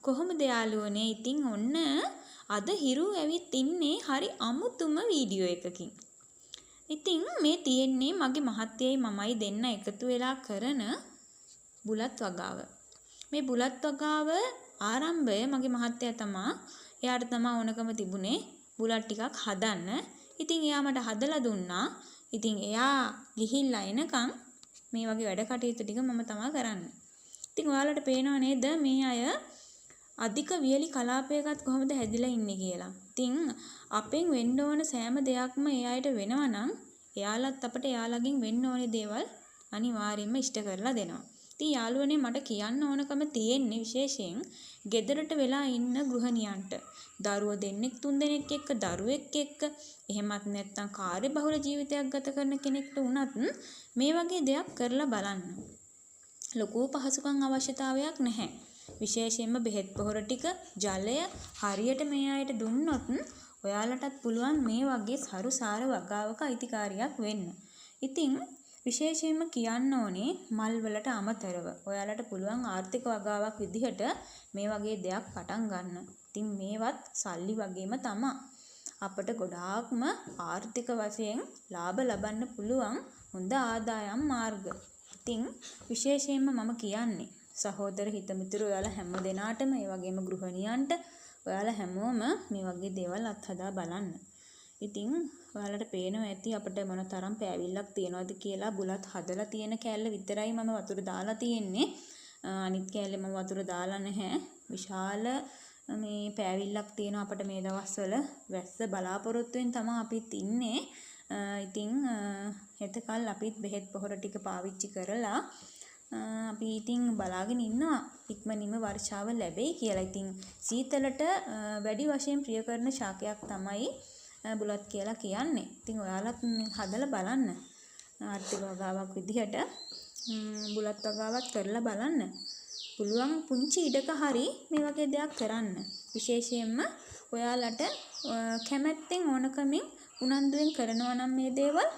කොහොමද යාළුවනේ? ඉතින් ඔන්න අද හිරු ඇවිත් ඉන්නේ හරි අමුතුම වීඩියෝ එකකින්. ඉතින් මේ තියෙන්නේ මගේ මහත්තයයි මමයි දෙන්න එකතු වෙලා කරන බුලත් වගාව. මේ බුලත් වගාව ආරම්භය මගේ මහත්තයා තමා. එයාට තමා ඕනකම තිබුණේ බුලත් ටිකක් හදන්න. ඉතින් එයා මට හදලා දුන්නා. ඉතින් එයා ගිහිල්ලා එනකන් මේ වගේ වැඩ කටයුතු ටික මම තමා කරන්නේ. ඉතින් ඔයාලට පේනව නේද මේ අය අධික වියලි කලාපයකත් කොහොමද හැදිලා ඉන්නේ කියලා. ඉතින් අපෙන් වෙන්න ඕන සෑම දෙයක්ම ඒ අයට වෙනවා නම් එයාලත් අපට එයාලගෙන් වෙන්න ඕනේ දේවල් අනිවාර්යයෙන්ම ඉෂ්ට කරලා දෙනවා. ඉතින් යාළුවනේ මට කියන්න ඕනකම තියෙන්නේ විශේෂයෙන් ගෙදරට වෙලා ඉන්න ගෘහණියන්ට. දරුවෝ දෙන්නෙක් තුන් දෙනෙක් එක්ක දරුවෙක් එක්ක එහෙමත් නැත්නම් කාර්යබහුල ජීවිතයක් ගත කරන කෙනෙක්ට වුණත් මේ වගේ දෙයක් කරලා බලන්න. ලොකු පහසුකම් අවශ්‍යතාවයක් නැහැ. විශේෂයෙන්ම බෙහෙත් පොහොර ටික ජලය හරියට මේ අයට දුන්නොත් ඔයාලටත් පුළුවන් මේ වගේ සරුසාර වගාවක අයිතිකාරියක් වෙන්න. ඉතින් විශේෂයෙන්ම කියන්න ඕනේ මල් වලට අමතරව ඔයාලට පුළුවන් ආර්ථික වගාවක් විදිහට මේ වගේ දෙයක් පටන් ගන්න. ඉතින් මේවත් සල්ලි වගේම තමයි. අපට ගොඩාක්ම ආර්ථික වශයෙන් ලාභ ලබන්න පුළුවන් හොඳ ආදායම් මාර්ග. ඉතින් විශේෂයෙන්ම මම කියන්නේ සහෝදර හිතමිතුරු ඔයාලා හැම දෙනාටම ඒ වගේම ගෘහණියන්ට ඔයාලා හැමෝම මේ වගේ දේවල් අත්හදා බලන්න. ඉතින් ඔයාලට පේනවා ඇති අපිට මොන තරම් පෑවිල්ලක් තියනවද කියලා. බුලත් හදලා තියෙන කෑල්ල විතරයි මම වතුර දාලා තියෙන්නේ. අනිත් කෑල්ලේ මම වතුර දාලා නැහැ. විශාල මේ පෑවිල්ලක් තියෙනවා අපිට මේ දවස්වල. වැස්ස බලාපොරොත්තුෙන් තමයි අපිත් ඉන්නේ. ඉතින් හෙටකල් අපිත් බෙහෙත් පොහොර ටික පාවිච්චි කරලා අපි ඉතින් බලාගෙන ඉන්නවා ඉක්මනින්ම වර්ෂාව ලැබෙයි කියලා. ඉතින් සීතලට වැඩි වශයෙන් ප්‍රිය කරන ශාකයක් තමයි බුලත් කියලා කියන්නේ. ඉතින් ඔයාලත් හදලා බලන්න. ආර්ථික වගාවක් විදිහට බුලත් වගාවක් කරලා බලන්න. පුළුවන් පුංචි ඉඩක හරි මේ වගේ දෙයක් කරන්න. විශේෂයෙන්ම ඔයාලට කැමැත්තෙන් ඕනකමින් උනන්දුවෙන් කරනවා නම් මේ දේවල්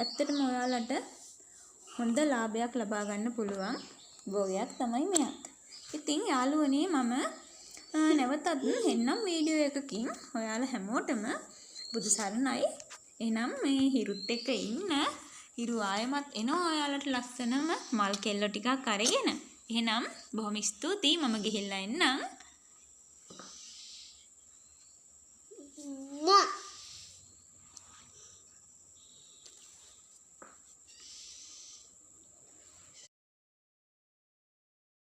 ඇත්තටම ඔයාලට හොඳ ලාභයක් ලබා ගන්න පුළුවන් ගෝවයක් තමයි මෙයක්. ඉතින් යාළුවනේ මම නැවතත් එන්නම් වීඩියෝ එකකින් ඔයාලා හැමෝටම බුදු සරණයි. එහෙනම් මේ හිරුත් එක්ක ඉන්න හිරු ආයමත් එනවා ඔයාලට ලස්සනම මල් කෙල්ල ටිකක් අරගෙන. එහෙනම් බොහොම ස්තුතියි මම ගිහිල්ලා එන්නම්.